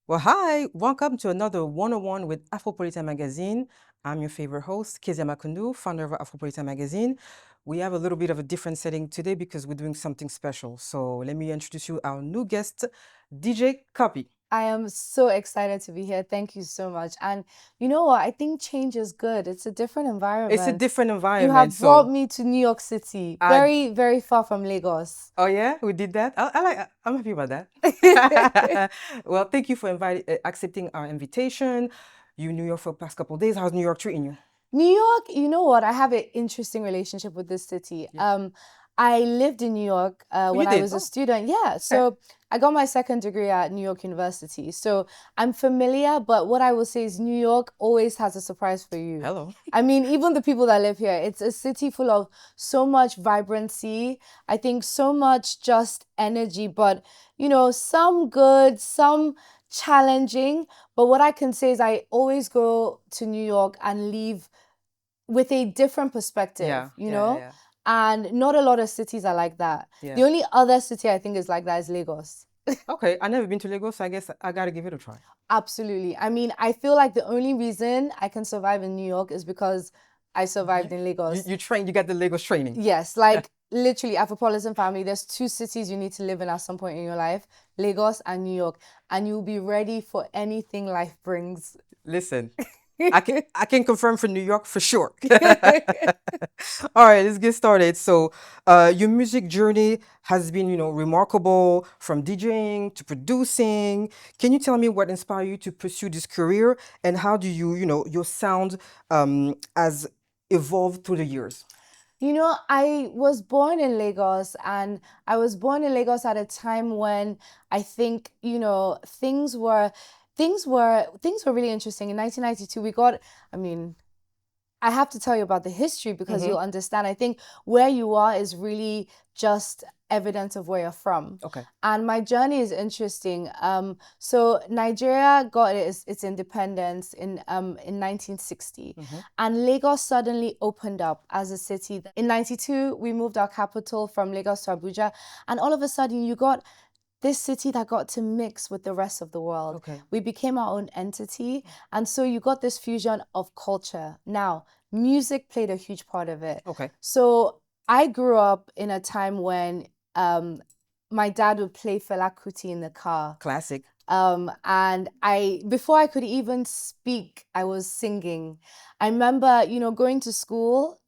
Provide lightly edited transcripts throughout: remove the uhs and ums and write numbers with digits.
Well, hi, welcome to another 101 with AFROPOLiTAiN magazine. I'm your favorite host, Kezia Makundu, founder of AFROPOLiTAiN magazine. We have a little bit of a different setting today because we're doing something special. So let me introduce you our new guest, DJ Cuppy. I am so excited to be here. Thank you so much. And you know what? I think change is good. It's a different It's a environment. different You environment, have brought so me to New York City, I, very, very far from Lagos. oh yeah, we did that. I'm happy about that. Well, thank you for accepting our invitation. You in New York for the past couple of days. How's New York treating you? New York, you know what? I have an interesting relationship with this city. Yeah. I lived in New York Oh, you when I did? was a Oh, student. Yeah, okay. so I got my second degree at New York University. So I'm familiar, but what I will say is New York always has a surprise for you. Hello. I mean, even the people that live here, it's a city full of so much vibrancy. I think so much just energy, but some good, some challenging. But what I can say is I always go to New York and leave with a different perspective, Yeah, yeah, yeah, and not a lot of cities are like that. yeah. The only other city I think is like that is Lagos. Okay, I never been to Lagos, so I guess I gotta give it a try. Absolutely. I mean, I feel like the only reason I can survive in New York is because I You, survived in you, Lagos. you train, you got the Lagos training. Yes, like literally, AFROPOLiTAiN family, there's two cities you need to live in at some point in your life, Lagos and New York, and you'll be ready for anything life brings. Listen, I can confirm for New York for sure. All right, let's get started. So, your music journey has been, remarkable from DJing to producing. Can you tell me what inspired you to pursue this career and how do your sound has evolved through the years? I was born in Lagos, and I was born in Lagos at a time when I think, things were really interesting. In 1992, I mean, I have to tell you about the history because Mm-hmm. you'll understand. I think where you are is really just evidence of where you're from. Okay. And my journey is interesting. So Nigeria got its independence in 1960, Mm-hmm. and Lagos suddenly opened up as a city. In 92, we moved our capital from Lagos to Abuja, and all of a sudden you got this city that got to mix with the rest of the world. Okay. We became our own entity. And so you got this fusion of culture. Now, music played a huge part of it. Okay. So I grew up in a time when my dad would play Fela Kuti in the car. Classic. And before I could even speak, I was singing. I remember, going to school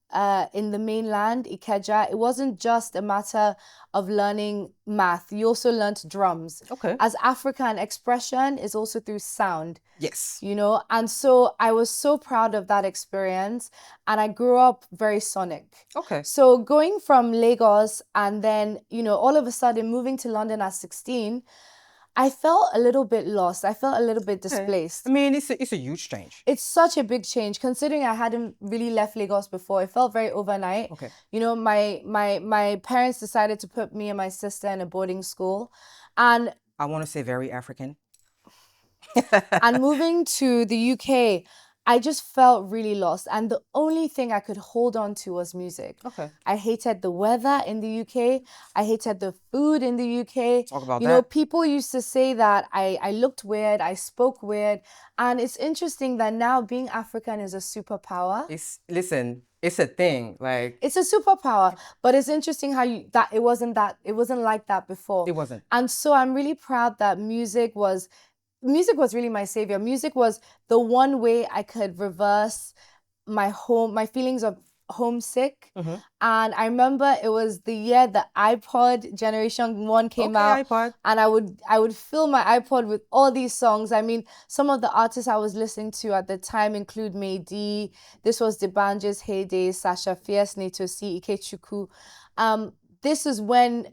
in the mainland, Ikeja. It wasn't just a matter of learning math. You also learned drums. Okay. As African expression is also through sound, Yes. and so I was so proud of that experience, and I grew up very sonic. Okay. So going from Lagos and then, all of a sudden moving to London at 16, I felt a little bit lost. I felt a little bit Okay. I displaced. mean, it's a huge change. It's such a big change considering I hadn't really left Lagos before. It felt very overnight. Okay. My parents decided to put me and my sister in a boarding school, and I want to say very African. and moving to the UK, I just felt really lost. And the only thing I could hold on to was music. Okay. I hated the weather in the UK. I hated the food in the UK. Talk about that. People used to say that I looked weird, I spoke weird. And it's interesting that now being African is a superpower. Listen, it's a thing. Like It's a superpower, but it's interesting how it wasn't like that before. it wasn't. And so I'm really proud that music was really my savior. Music was the one way I could reverse my feelings of homesick. Mm-hmm. And I remember it was the year the iPod Generation 1 came Okay, out, iPod. and I would fill my iPod with all these songs. I mean, some of the artists I was listening to at the time include Made. This was D'banj's heyday, Sasha Fierce, Netosi, Ikechukwu. This is when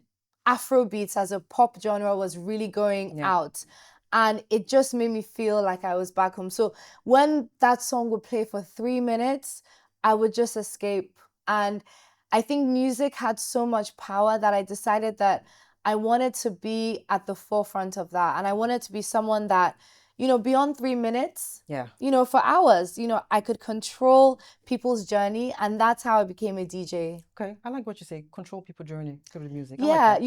Afrobeats as a pop genre was really going Yeah. out. And it just made me feel like I was back home. So when that song would play for 3 minutes, I would just escape. And I think music had so much power that I decided that I wanted to be at the forefront of that. And I wanted to be someone that, beyond 3 minutes, Yeah. for hours, I could control people's journey. And that's how I became a DJ. Okay. I like what you say. Control people journey through the music. I like Yeah, that.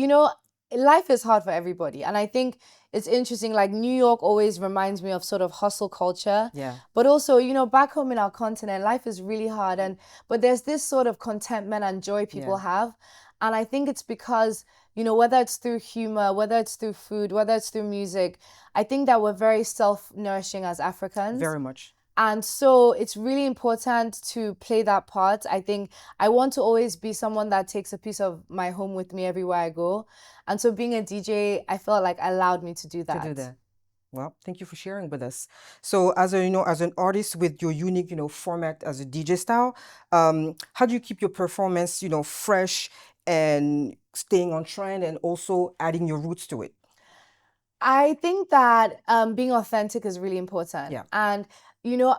life is hard for everybody. And I think it's interesting, like New York always reminds me of sort of hustle culture. Yeah. But also, back home in our continent, life is really hard. But there's this sort of contentment and joy people have. And I think it's because, whether it's through humor, whether it's through food, whether it's through music, I think that we're very self-nourishing as Africans. Very much. And so it's really important to play that part. I think I want to always be someone that takes a piece of my home with me everywhere I go. And so being a DJ, I felt like allowed me to do that. To do that. Well, thank you for sharing with us. So as as an artist with your unique, format as a DJ style, how do you keep your performance, fresh and staying on trend and also adding your roots to it? I think that being authentic is really important. Yeah. And,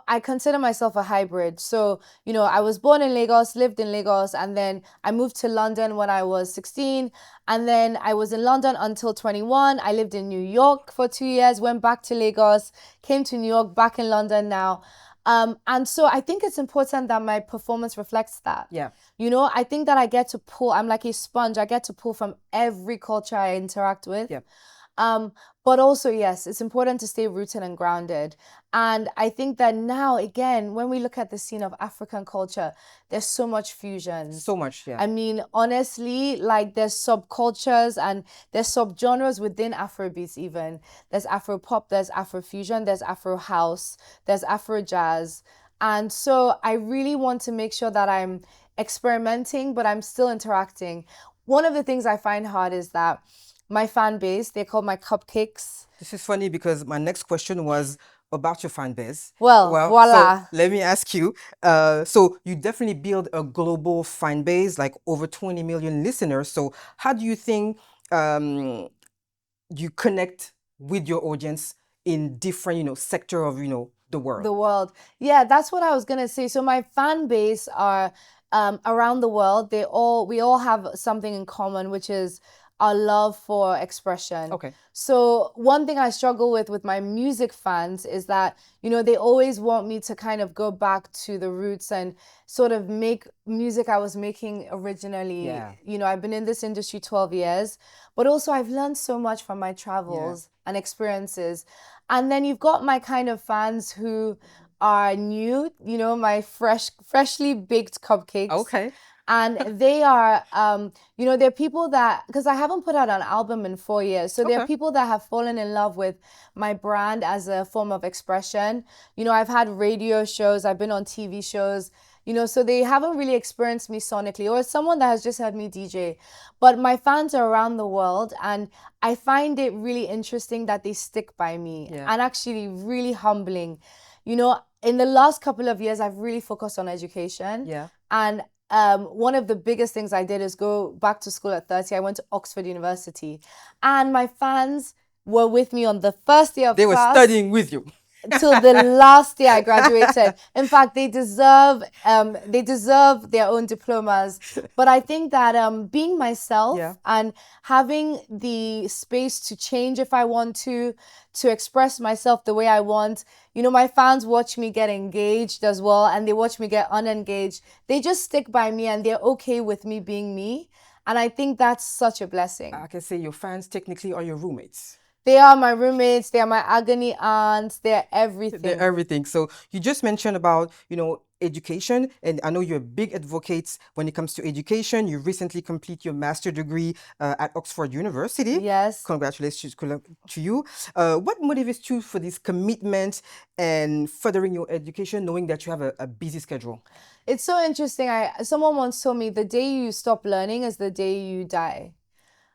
I consider myself a hybrid. So, I was born in Lagos, lived in Lagos, and then I moved to London when I was 16. And then I was in London until 21. I lived in New York for 2 years, went back to Lagos, came to New York, back in London now. And so I think it's important that my performance reflects that. Yeah. I think that I get to pull, I'm like a sponge. I get to pull from every culture I interact with. Yeah. But also, yes, it's important to stay rooted and grounded. And I think that now, again, when we look at the scene of African culture, there's so much fusion. So much, yeah. I mean, honestly, like there's subcultures and there's subgenres within Afrobeats even. There's Afropop, there's Afrofusion, there's Afro house, there's Afro jazz. And so I really want to make sure that I'm experimenting, but I'm still interacting. One of the things I find hard is that my fan base, they call my cupcakes. This is funny because my next question was about your fan base. Well, voila. So let me ask you. So you definitely build a global fan base, like over 20 million listeners. So how do you think you connect with your audience in different, sector of, the world? The world. Yeah, that's what I was gonna say. So my fan base are around the world. We all have something in common, which is our love for expression. Okay. So one thing I struggle with my music fans is that, they always want me to kind of go back to the roots and sort of make music I was making originally. Yeah. I've been in this industry 12 years, but also I've learned so much from my travels and experiences. And then you've got my kind of fans who are new, my freshly baked cupcakes. Okay. And they are, they're people that, because I haven't put out an album in 4 years. So they're people that have fallen in love with my brand as a form of expression. I've had radio shows, I've been on TV shows, so they haven't really experienced me sonically, or it's someone that has just heard me DJ. But my fans are around the world, and I find it really interesting that they stick by me and actually really humbling. In the last couple of years, I've really focused on education. Yeah. And one of the biggest things I did is go back to school at 30. I went to Oxford University, and my fans were with me on the first day of They class. were studying with you. Till the last day I graduated. In fact, they deserve their own diplomas. But I think that being myself and having the space to change if I want to express myself the way I want. My fans watch me get engaged as well, and they watch me get unengaged. They just stick by me, and they're okay with me being me. And I think that's such a blessing. I can say your fans technically are your roommates. They are my roommates. They are my agony aunts. They're everything. They're everything. So you just mentioned about, education. And I know you're a big advocate when it comes to education. You recently completed your master's degree at Oxford University. Yes. Congratulations to you. What motivates you for this commitment and furthering your education, knowing that you have a busy schedule? It's so interesting. Someone once told me the day you stop learning is the day you die.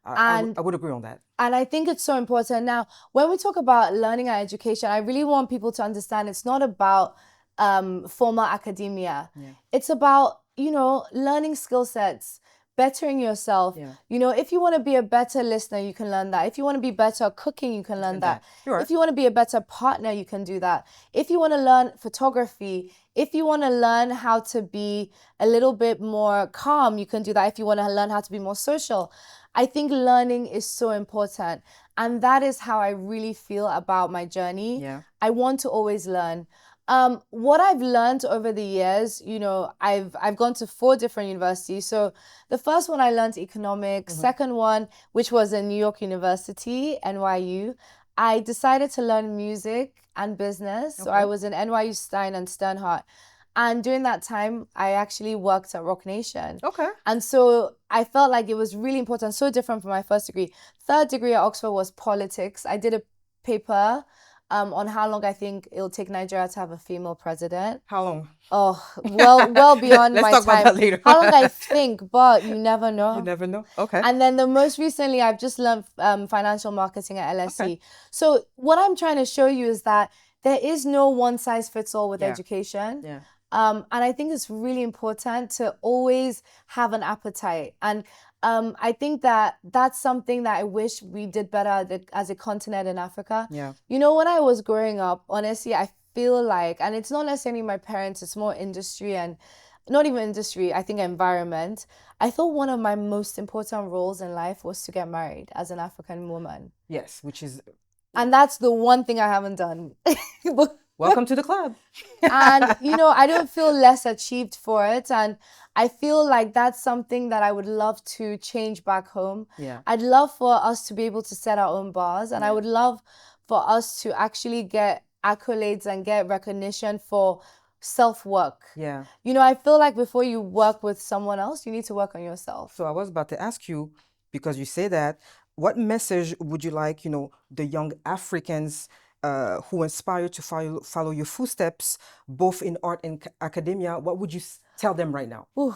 I would agree on that. And I think it's so important. Now, when we talk about learning and education, I really want people to understand it's not about formal academia. Yeah. It's about, learning skill sets, bettering yourself. Yeah. If you want to be a better listener, you can learn that. If you want to be better cooking, you can learn that. Sure. If you want to be a better partner, you can do that. If you want to learn photography, if you want to learn how to be a little bit more calm, you can do that. If you want to learn how to be more social, I think learning is so important. And that is how I really feel about my journey. Yeah. I want to always learn. What I've learned over the years, you know, I've gone to 4 different universities. So the first one I learned economics. Second one, which was in New York University, NYU, I decided to learn music and business. So I Okay. was in NYU Stein and Sternhart. And during that time, I actually worked at Rock Nation. Okay. And so I felt like it was really important, so different from my first degree. Third degree at Oxford was politics. I did a paper on how long I think it'll take Nigeria to have a female president. How long? Oh, well beyond Let's my talk about time. that later. How long I think, but you never You know. never know. Okay. And then the most recently, I've just learned financial marketing at LSE. Okay. So what I'm trying to show you is that there is no one size fits all with Yeah. education. Yeah. And I think it's really important to always have an appetite. And I think that that's something that I wish we did better as a continent in Africa. Yeah. You know, when I was growing up, honestly, I feel like, and it's not necessarily my parents, it's more industry and not even industry, I think environment. I thought one of my most important roles in life was to get married as an African woman. Yes, which is And that's the one thing I haven't done. welcome to the club. And, you know, I don't feel less achieved for it. And I feel like that's something that I would love to change back home. Yeah. I'd love for us to be able to set our own bars. And I would love for us to actually get accolades and get recognition for self-work. Yeah. You know, I feel like before you work with someone else, you need to work on yourself. So I was about to ask you, because you say that, what message would you like, the young Africans who inspire to follow your footsteps, both in art and academia? What would you tell them right now? Ooh.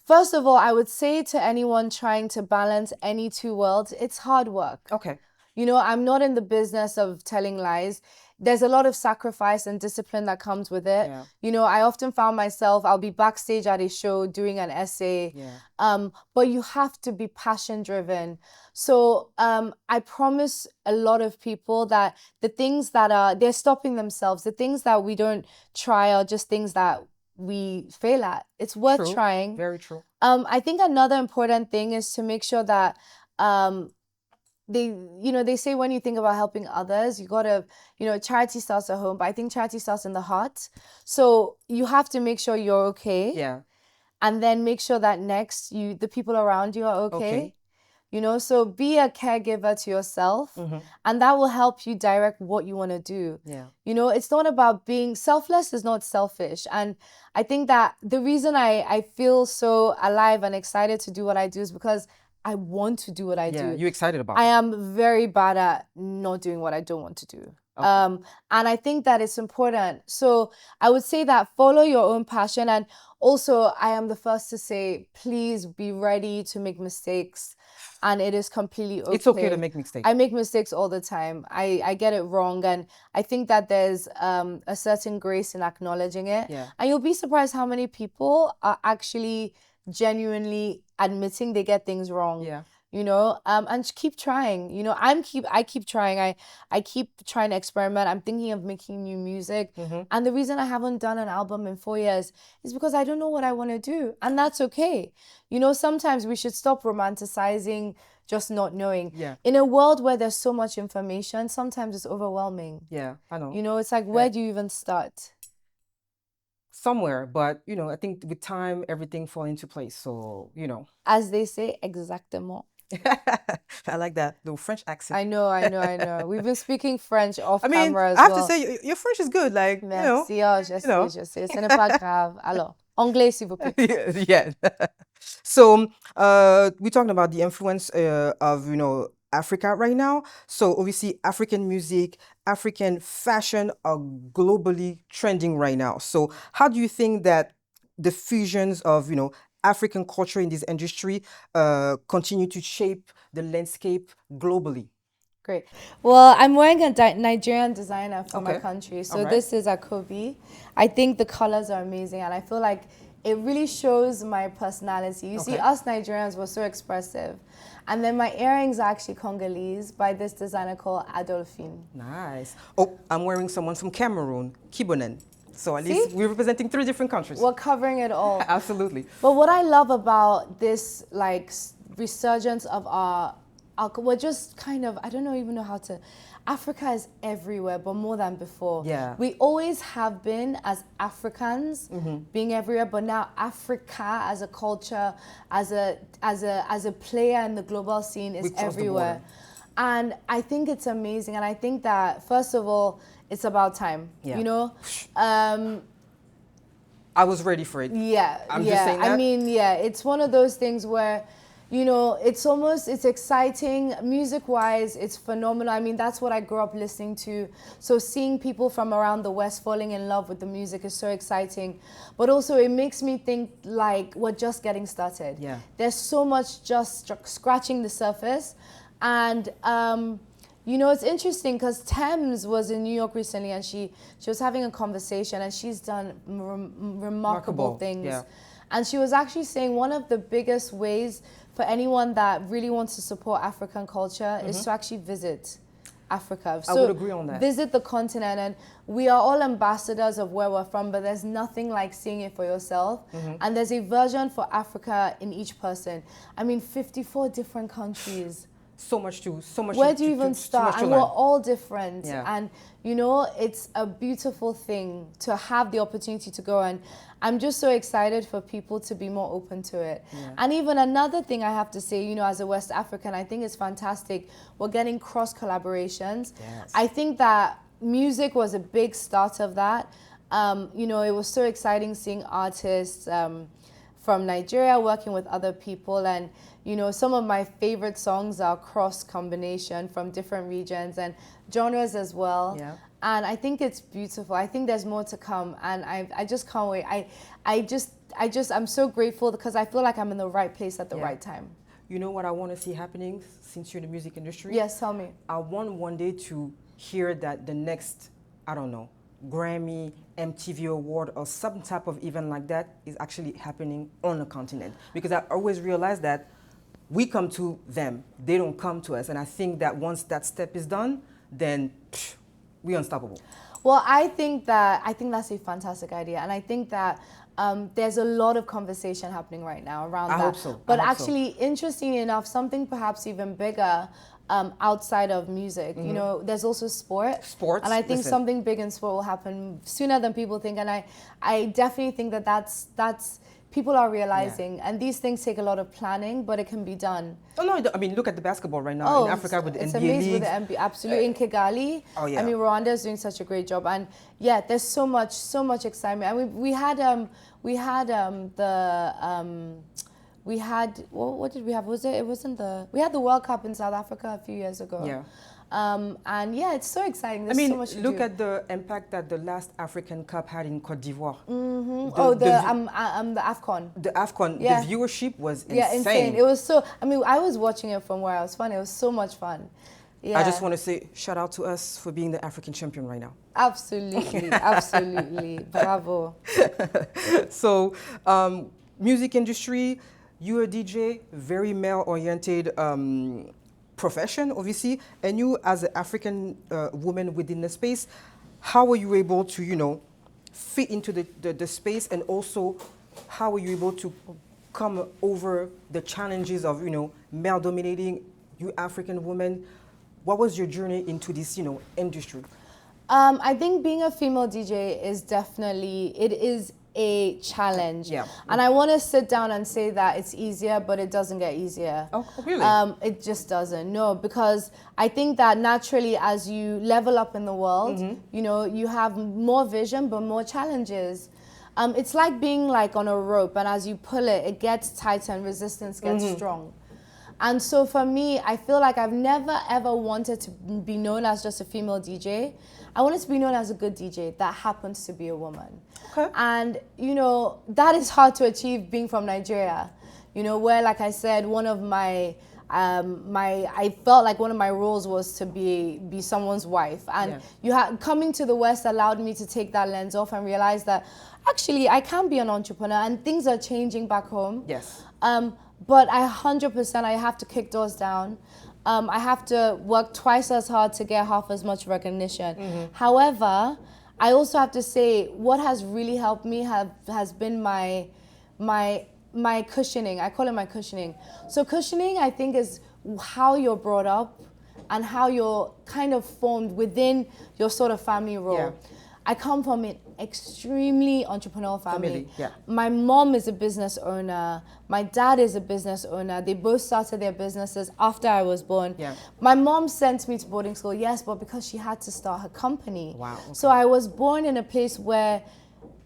First of all, I would say to anyone trying to balance any two worlds, it's hard work. Okay. You know, I'm not in the business of telling lies. There's a lot of sacrifice and discipline that comes with it. Yeah. You know, I often found myself, I'll be backstage at a show doing an essay. Yeah. But you have to be passion driven. So I promise a lot of people that the things that they're stopping themselves, the things that we don't try are just things that we fail at. It's worth True. trying. Very true. I think another important thing is to make sure that they say when you think about helping others, you gotta, charity starts at home, but I think charity starts in the heart. So you have to make sure you're okay. Yeah. And then make sure that next the people around you are okay. Okay. You know, so be a caregiver to yourself, and that will help you direct what you want to do. Yeah. You know, it's not about being selfless, is not selfish. And I think that the reason I feel so alive and excited to do what I do is because I want to do what I do. You're excited about I it. am very bad at not doing what I don't want to do. Okay. And I think that it's important. So I would say that follow your own passion. And also, I am the first to say, please be ready to make mistakes. And it is completely okay. It's okay to make mistakes. I make mistakes all the time. I get it wrong. And I think that there's a certain grace in acknowledging it. Yeah. And you'll be surprised how many people are actually genuinely admitting they get things wrong. Yeah. You know, and keep trying. You know, I keep trying. I keep trying to experiment. I'm thinking of making new music. And the reason I haven't done an album in 4 years is because I don't know what I want to do. And that's okay. You know, sometimes we should stop romanticizing just not knowing. Yeah. In a world where there's so much information, sometimes it's overwhelming. Yeah, I know. You know, it's like, where do you even start? Somewhere, but I think with time everything fall into place. So, As they say, exactement. I like that little French accent. I know. We've been speaking French off I mean, camera as I have well. to say your French is good. Like, Merci, je sais. Ce n'est pas grave. Alors, anglais, s'il vous plaît. Yeah. So, we're talking about the influence of, Africa right now. So obviously African music, African fashion are globally trending right now. So how do you think that the fusions of, African culture in this industry continue to shape the landscape globally? Great. Well, I'm wearing a Nigerian designer for my Okay. country. So All right. this is a Cuppy. I think the colors are amazing, and I feel like it really shows my personality. You see, Okay. us Nigerians were so expressive. And then my earrings are actually Congolese by this designer called Adolphine. Nice. Oh, I'm wearing someone from Cameroon, Kibonen. So at least we're representing 3 different countries. We're covering it all. Absolutely. But what I love about this resurgence of our we're just kind of, I don't know even know how to. Africa is everywhere, but more than before. Yeah. We always have been as Africans being everywhere, but now Africa as a culture, as a player in the global scene is We crossed the everywhere. border. And I think it's amazing. And I think that, first of all, it's about time. Yeah. You know? I was ready for it. Yeah. I'm yeah. just saying that. I mean, yeah, it's one of those things where, you know, it's exciting. Music-wise, it's phenomenal. I mean, that's what I grew up listening to. So seeing people from around the West falling in love with the music is so exciting. But also it makes me think like we're just getting started. Yeah. There's so much just scratching the surface. And, you know, it's interesting because Thames was in New York recently, and she was having a conversation, and she's done remarkable things. Yeah. And she was actually saying one of the biggest ways for anyone that really wants to support African culture is to actually visit Africa. I would agree on that. Visit the continent, and we are all ambassadors of where we're from, but there's nothing like seeing it for yourself. And there's a version for Africa in each person. I mean, 54 different countries. So much Where do you even start? And we're all different. Yeah. And, you know, it's a beautiful thing to have the opportunity to go. And I'm just so excited for people to be more open to it. Yeah. And even another thing I have to say, you know, as a West African, I think it's fantastic. We're getting cross collaborations. Yes. I think that music was a big start of that. You know, it was so exciting seeing artists from Nigeria working with other people. And, you know, some of my favorite songs are cross combination from different regions and genres as well. Yeah. And I think it's beautiful. I think there's more to come, and I just can't wait. I'm so grateful because I feel like I'm in the right place at the right time. You know what I want to see happening since you're in the music industry? Yes, tell me. I want one day to hear that the next, I don't know, Grammy, MTV award or some type of event like that is actually happening on the continent. Because I always realize that we come to them, they don't come to us. And I think that once that step is done, then we're unstoppable. Well, I think that's a fantastic idea, and I think that there's a lot of conversation happening right now around that. I hope so. But actually, interestingly enough, something perhaps even bigger outside of music. You know, there's also sports, and I think something big in sport will happen sooner than people think. And I definitely think that that's people are realizing, and these things take a lot of planning, but it can be done. Oh no, I mean, look at the basketball right now in Africa with the it's NBA amazing leagues. with the NBA, absolutely in Kigali. Oh yeah. I mean, Rwanda is doing such a great job, and yeah, there's so much excitement. And we had what did we have? We had the World Cup in South Africa a few years ago. Yeah. And yeah, it's so exciting. There's so much to do. Look at the impact that the last African Cup had in Côte d'Ivoire. The AFCON. The AFCON, Yeah. the viewership was insane. Yeah, insane. It was so, I mean, I was watching it from where I was fun. It was so much fun. Yeah. I just want to say shout out to us for being the African champion right now. Absolutely, absolutely. Bravo. So, music industry, you're a DJ, very male-oriented profession, obviously, and you as an African woman within the space, how were you able to, you know, fit into the space, and also how were you able to come over the challenges of, you know, male dominating, you African women? What was your journey into this, you know, industry? I think being a female DJ is definitely, it is a challenge. Yeah. And I want to sit down and say that it's easier, but it doesn't get easier. Oh, really? It just doesn't. No, because I think that naturally as you level up in the world, you know, you have more vision, but more challenges. It's like being like on a rope, and as you pull it, it gets tighter and resistance gets strong. And so for me, I feel like I've never ever wanted to be known as just a female DJ. I wanted to be known as a good DJ that happens to be a woman. Okay. And, you know, that is hard to achieve being from Nigeria. You know, where, like I said, one of I felt like one of my roles was to be someone's wife. And coming to the West allowed me to take that lens off and realize that actually I can be an entrepreneur, and things are changing back home. Yes. But 100% I have to kick doors down. I have to work twice as hard to get half as much recognition. However, I also have to say what has really helped me has been my cushioning. I call it my cushioning. So cushioning, I think, is how you're brought up and how you're kind of formed within your sort of family role. Yeah. I come from an extremely entrepreneurial family. Yeah. My mom is a business owner. My dad is a business owner. They both started their businesses after I was born. Yeah. My mom sent me to boarding school, yes, but because she had to start her company. Wow, okay. So I was born in a place where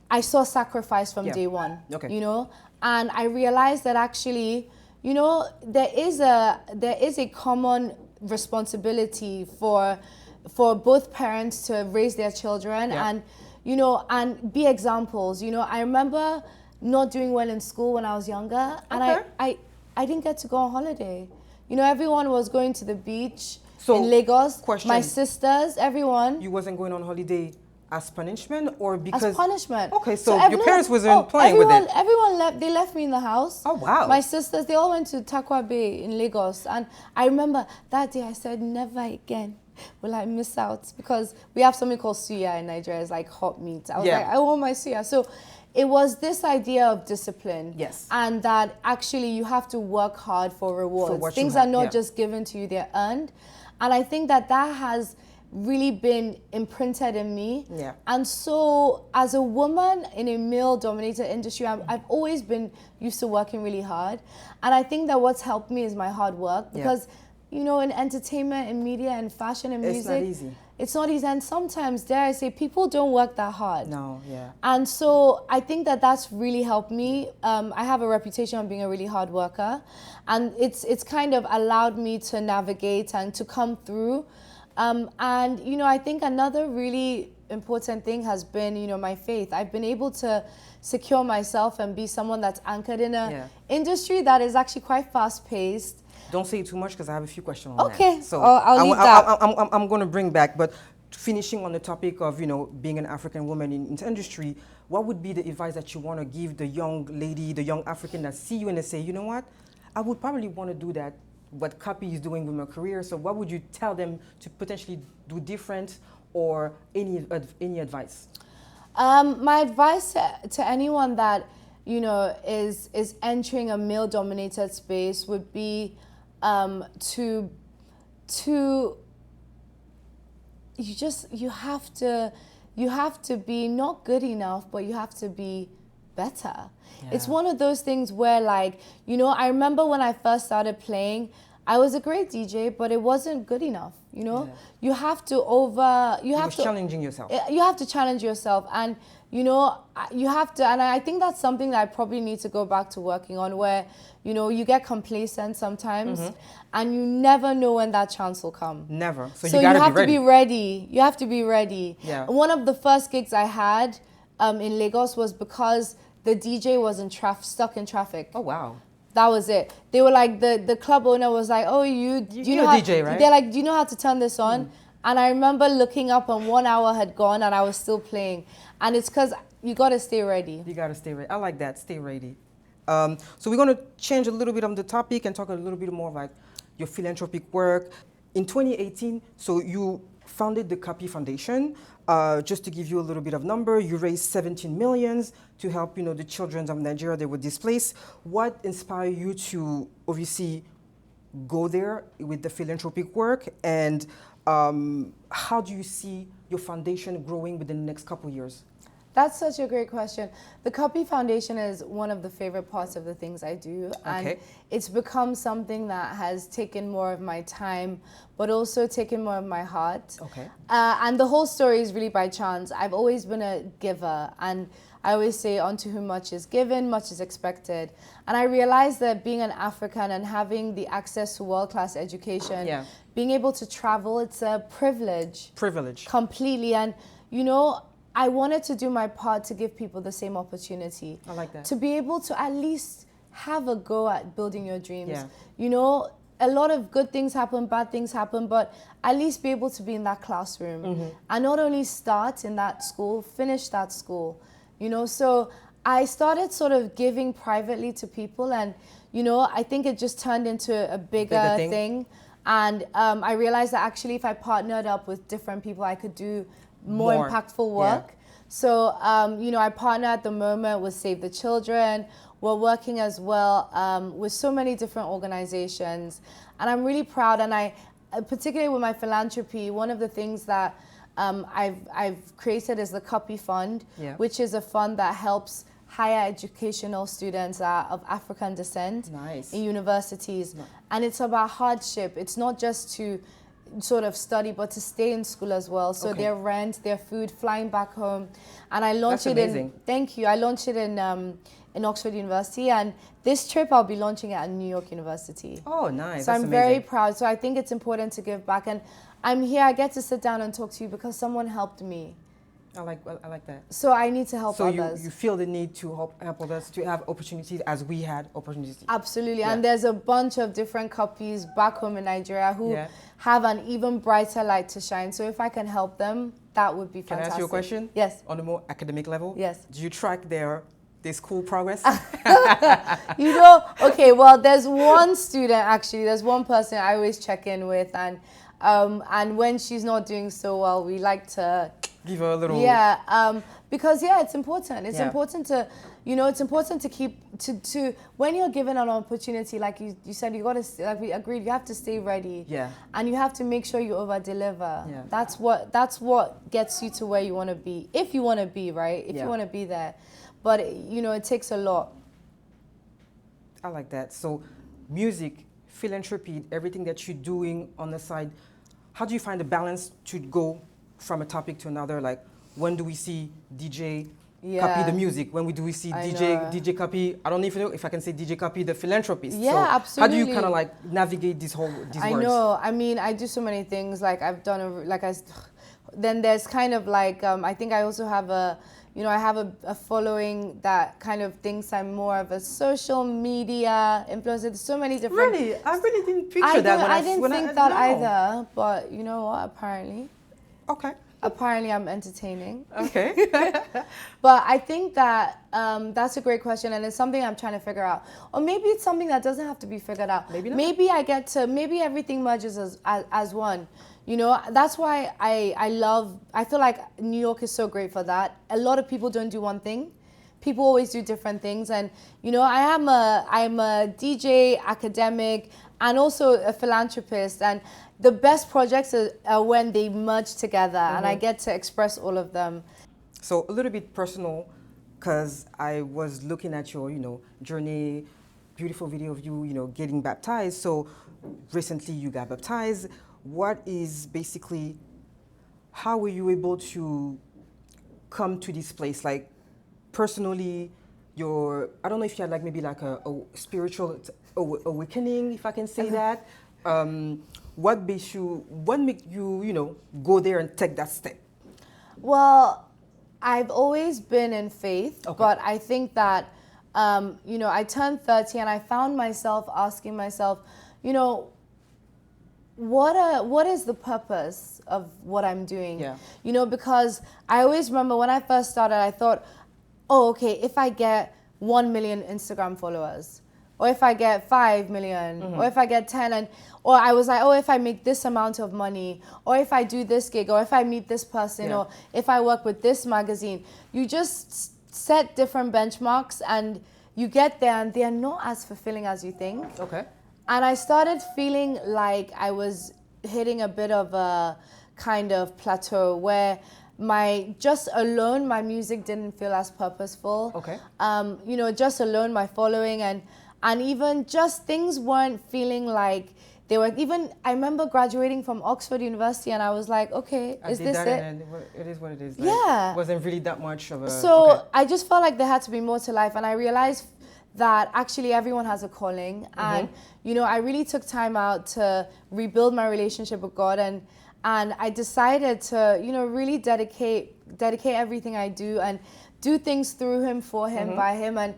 I saw sacrifice from day one, Okay. you know, and I realized that actually, you know, there is a common responsibility for both parents to raise their children and, you know, and be examples. You know, I remember not doing well in school when I was younger, and I didn't get to go on holiday. You know, everyone was going to the beach in Lagos. Question. My sisters, everyone. You wasn't going on holiday as punishment or because... As punishment. Okay, so your parents wasn't playing everyone, with it. Everyone left. They left me in the house. Oh, wow. My sisters, they all went to Takwa Bay in Lagos. And I remember that day I said, never again will I miss out. Because we have something called suya in Nigeria. It's like hot meat. I was like, I want my suya. So it was this idea of discipline. Yes. And that actually you have to work hard for rewards. Things are not just given to you, they're earned. And I think that has really been imprinted in me. Yeah. And so as a woman in a male-dominated industry, I've always been used to working really hard. And I think that what's helped me is my hard work. Because, you know, in entertainment, in media, and fashion and music, it's not easy. It's not easy. And sometimes, dare I say, people don't work that hard. No, yeah. And so I think that that's really helped me. I have a reputation of being a really hard worker. And it's kind of allowed me to navigate and to come through. And, you know, I think another really important thing has been, you know, my faith. I've been able to secure myself and be someone that's anchored in a industry that is actually quite fast-paced. Don't say too much because I have a few questions on that. Okay, so I'll leave that. I'm going to bring back, but finishing on the topic of, you know, being an African woman in the industry, what would be the advice that you want to give the young lady, the young African that see you and they say, you know what, I would probably want to do that, what Cuppy is doing with my career. So what would you tell them to potentially do different, or any advice? My advice to anyone that, you know, is entering a male-dominated space would be you have to be not good enough, but you have to be better. Yeah. It's one of those things where, like, you know, I remember when I first started playing, I was a great DJ, but it wasn't good enough. You know, you have to challenging yourself. You have to challenge yourself, and you know, you have to. And I think that's something that I probably need to go back to working on, where, you know, you get complacent sometimes, and you never know when that chance will come. Never. So you have to be ready. You have to be ready. Yeah. One of the first gigs I had in Lagos was because the DJ was stuck in traffic. Oh, wow. That was it. They were like, the club owner was like, oh, you know how, DJ, right? They're like, do you know how to turn this on? And I remember looking up and 1 hour had gone and I was still playing. And it's because you got to stay ready. You got to stay ready. I like that, stay ready. So we're going to change a little bit on the topic and talk a little bit more about your philanthropic work. In 2018, so you founded the Cuppy Foundation. Just to give you a little bit of number, you raised 17 million to help, you know, the children of Nigeria that were displaced. What inspired you to obviously go there with the philanthropic work, and how do you see your foundation growing within the next couple of years? That's such a great question. The Cuppy Foundation is one of the favorite parts of the things I do. And it's become something that has taken more of my time, but also taken more of my heart. And the whole story is really by chance. I've always been a giver, and I always say, unto whom much is given, much is expected. And I realized that being an African and having the access to world-class education, being able to travel, it's a privilege. Privilege. Completely. And, you know, I wanted to do my part to give people the same opportunity. I like that. To be able to at least have a go at building your dreams. Yeah. You know, a lot of good things happen, bad things happen, but at least be able to be in that classroom. And not only start in that school, finish that school. You know, so I started sort of giving privately to people, and, you know, I think it just turned into a bigger thing. And I realized that actually if I partnered up with different people, I could do more impactful work. So, I partner at the moment with Save the Children. We're working as well with so many different organizations. And I'm really proud. And particularly with my philanthropy, one of the things that I've created is the Cuppy Fund, Yeah. which is a fund that helps higher educational students of African descent Nice. in universities. And it's about hardship. It's not just to sort of study, but to stay in school as well. So Okay. their rent, their food, flying back home. And I launched That's it amazing. thank you. I launched it in Oxford University. And this trip I'll be launching it at New York University. Oh, nice. So That's I'm very amazing. proud. So I think it's important to give back. And I'm here, I get to sit down and talk to you because someone helped me. I like that. So I need to help So others. you feel the need to help others to have opportunities as we had opportunities. Absolutely. Yeah. And there's a bunch of different copies back home in Nigeria who Yeah. have an even brighter light to shine. So if I can help them, that would be Can I fantastic. ask you a question? Yes. On a more academic level? Yes. Do you track their school progress? Okay, well, there's one student actually, there's one person I always check in with, and when she's not doing so well, we like to Give her a little. because it's important. It's Yeah. important to, it's important to keep to when you're given an opportunity, like you said, you got to, like we agreed, you have to stay ready. Yeah. And you have to make sure you over deliver. Yeah. That's what gets you to where you want to be, if you want to be, right? If Yeah. you want to be there, but it takes a lot. I like that. So, music, philanthropy, everything that you're doing on the side, how do you find the balance to go from a topic to another? Like, when do we see DJ Cuppy the music? When do we see I DJ know. DJ Cuppy? I don't even know if I can say DJ Cuppy the philanthropist. Yeah, so How do you absolutely. kind of like navigate these words? I know. I mean, I do so many things. Like I've done, then there's kind of like, I think I also have I have a following that kind of thinks I'm more of a social media influencer. There's so many different. Really? I really didn't picture that I didn't think that no. either. But you know what? Okay. Apparently I'm entertaining. Okay. But I think that that's a great question, and it's something I'm trying to figure out. Or maybe it's something that doesn't have to be figured out. Maybe not. Maybe everything merges as one. That's why I feel like New York is so great for that. A lot of people don't do one thing. People always do different things. And, I'm a DJ, academic, and also a philanthropist. And the best projects are when they merge together, and I get to express all of them. So a little bit personal, because I was looking at your, journey, beautiful video of you, getting baptized. So recently you got baptized. What is basically, how were you able to come to this place? Like personally, I don't know if you had like maybe like a spiritual awakening, if I can say that. What made you, go there and take that step? Well, I've always been in faith, Okay. but I think that, I turned 30 and I found myself asking myself, what is the purpose of what I'm doing? Yeah. Because I always remember when I first started, I thought, oh, okay, if I get 1 million Instagram followers, or if I get 5 million, or if I get 10, or I was like, oh, if I make this amount of money, or if I do this gig, or if I meet this person, Yeah. or if I work with this magazine, you just set different benchmarks and you get there and they're not as fulfilling as you think. Okay. And I started feeling like I was hitting a bit of a kind of plateau where my music didn't feel as purposeful. Okay. Just alone my following and even just things weren't feeling like they were. Even I remember graduating from Oxford University and I was like, okay, I is did this that it? and it is what it is. Yeah. It wasn't really that much of a. So okay. I just felt like there had to be more to life, and I realized that actually everyone has a calling, and I really took time out to rebuild my relationship with God, and I decided to really dedicate everything I do and do things through Him, for Him, by Him, and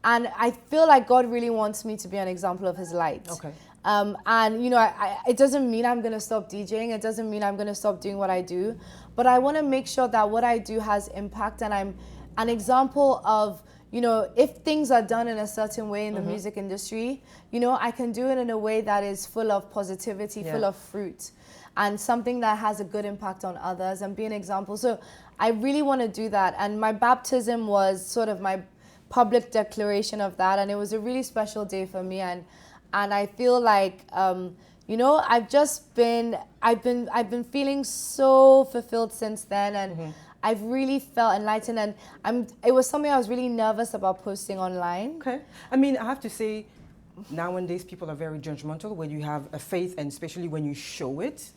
I feel like God really wants me to be an example of His light. Okay. It doesn't mean I'm going to stop DJing. It doesn't mean I'm going to stop doing what I do. But I want to make sure that what I do has impact and I'm an example of, if things are done in a certain way in the music industry, I can do it in a way that is full of positivity, full of fruit, and something that has a good impact on others and be an example. So I really want to do that. And my baptism was sort of my public declaration of that. And it was a really special day for me. And I feel like, I've been feeling so fulfilled since then. And I've really felt enlightened, and it was something I was really nervous about posting online. Okay. I mean, I have to say, nowadays people are very judgmental when you have a faith, and especially when you show it.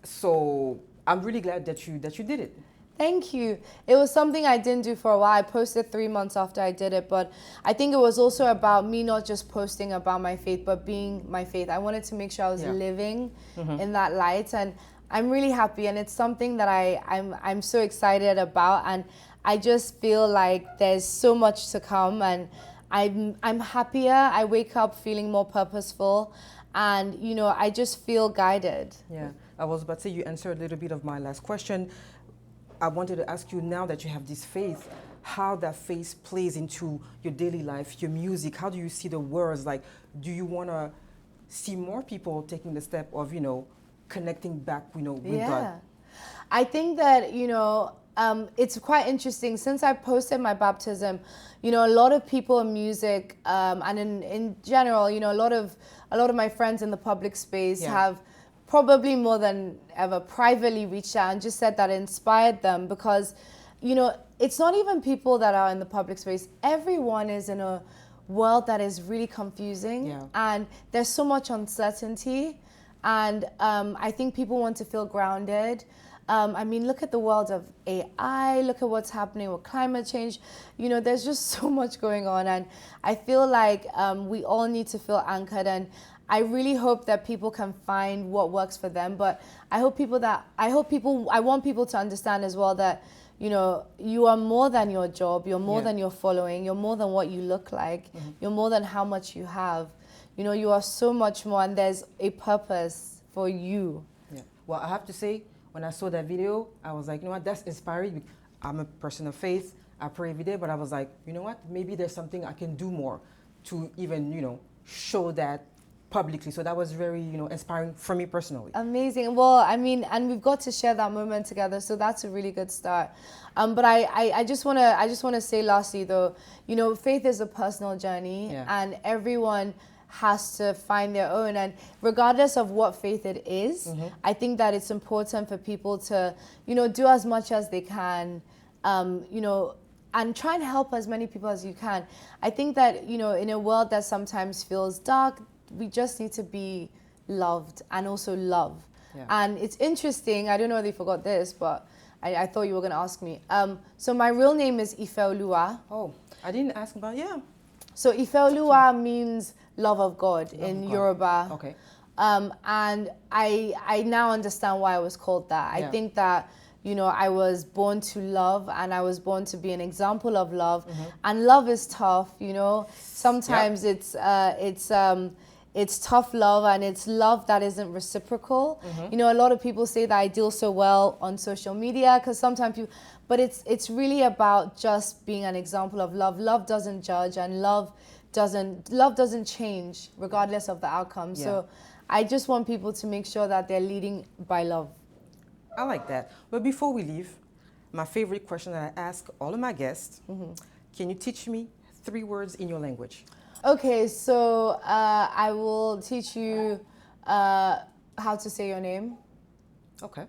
So I'm really glad that you did it. Thank you. It was something I didn't do for a while. I posted 3 months after I did it, but I think it was also about me not just posting about my faith, but being my faith. I wanted to make sure I was living in that light, and I'm really happy, and it's something that I'm so excited about, and I just feel like there's so much to come, and I'm happier. I wake up feeling more purposeful, and I just feel guided. Yeah, I was about to say you answered a little bit of my last question. I wanted to ask you, now that you have this faith, how that faith plays into your daily life, your music. How do you see the words? Like, do you want to see more people taking the step of connecting back, with God? I think that, it's quite interesting. Since I posted my baptism, a lot of people in music, and in general, a lot of my friends in the public space have probably more than ever privately reached out and just said that it inspired them, because, it's not even people that are in the public space. Everyone is in a world that is really confusing, and there's so much uncertainty. And I think people want to feel grounded. I mean, look at the world of AI, look at what's happening with climate change. There's just so much going on. And I feel like we all need to feel anchored. And I really hope that people can find what works for them. But I want people to understand as well that, you are more than your job, you're more than your following, you're more than what you look like, you're more than how much you have. You are so much more, and there's a purpose for you. Yeah. Well, I have to say, when I saw that video, I was like, what, that's inspiring. I'm a person of faith. I pray every day, but I was like, what? Maybe there's something I can do more to even, show that publicly. So that was very, inspiring for me personally. Amazing. Well, I mean, and we've got to share that moment together. So that's a really good start. But I just want to say lastly, though, faith is a personal journey, and everyone has to find their own. And regardless of what faith it is, I think that it's important for people to, do as much as they can, and try and help as many people as you can. I think that, in a world that sometimes feels dark, we just need to be loved and also love. Yeah. And it's interesting, I don't know if you forgot this, but I thought you were going to ask me. So my real name is Ifeoluwa. Oh, I didn't ask about, So Ifeoluwa means love of God in Yoruba. Okay. And I now understand why I was called that. I think that, I was born to love, and I was born to be an example of love. And love is tough, Sometimes it's tough love, and it's love that isn't reciprocal. A lot of people say that I deal so well on social media because sometimes but it's really about just being an example of love. Love doesn't judge, and love doesn't change regardless of the outcome. So I just want people to make sure that they're leading by love. I like that. But before we leave, my favorite question that I ask all of my guests, can you teach me 3 words in your language? Okay, so I will teach you how to say your name. Okay.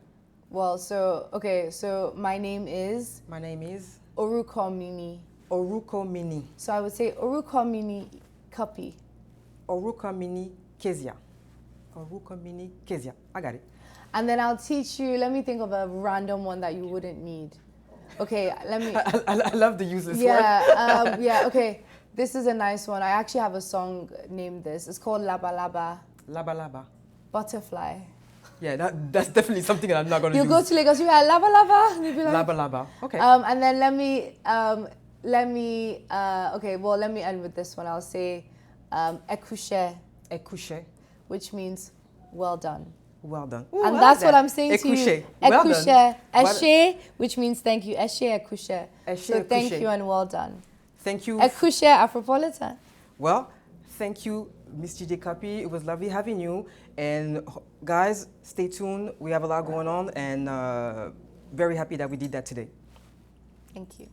Well, so my name is? My name is? Oruko Mini. Oruko Mini. So I would say Oruko Mini Cuppy. Oruko Mini Kezia. Oruko Mini Kezia. I got it. And then I'll teach you, let me think of a random one that you wouldn't need. Okay, let me... I love the useless word. Yeah, okay. This is a nice one. I actually have a song named this. It's called Laba Laba. Laba Laba. Butterfly. Yeah, that's definitely something that I'm not going to use. You go to Lagos, you hear Laba Laba. And you'll be like, Laba Laba. Okay. And then let me end with this one. I'll say Ekushe. Ekushe. Which means well done. Well done. Ooh, and that's what I'm saying to you. Well Ekushe. Eshe, which means thank you. Eshe Ekushe. Eshe so thank Ekushe. you and well done. Thank you. Ekushare Afropolitan. Well, thank you, Miss GJ Cuppy. It was lovely having you. And guys, stay tuned. We have a lot going on, and very happy that we did that today. Thank you.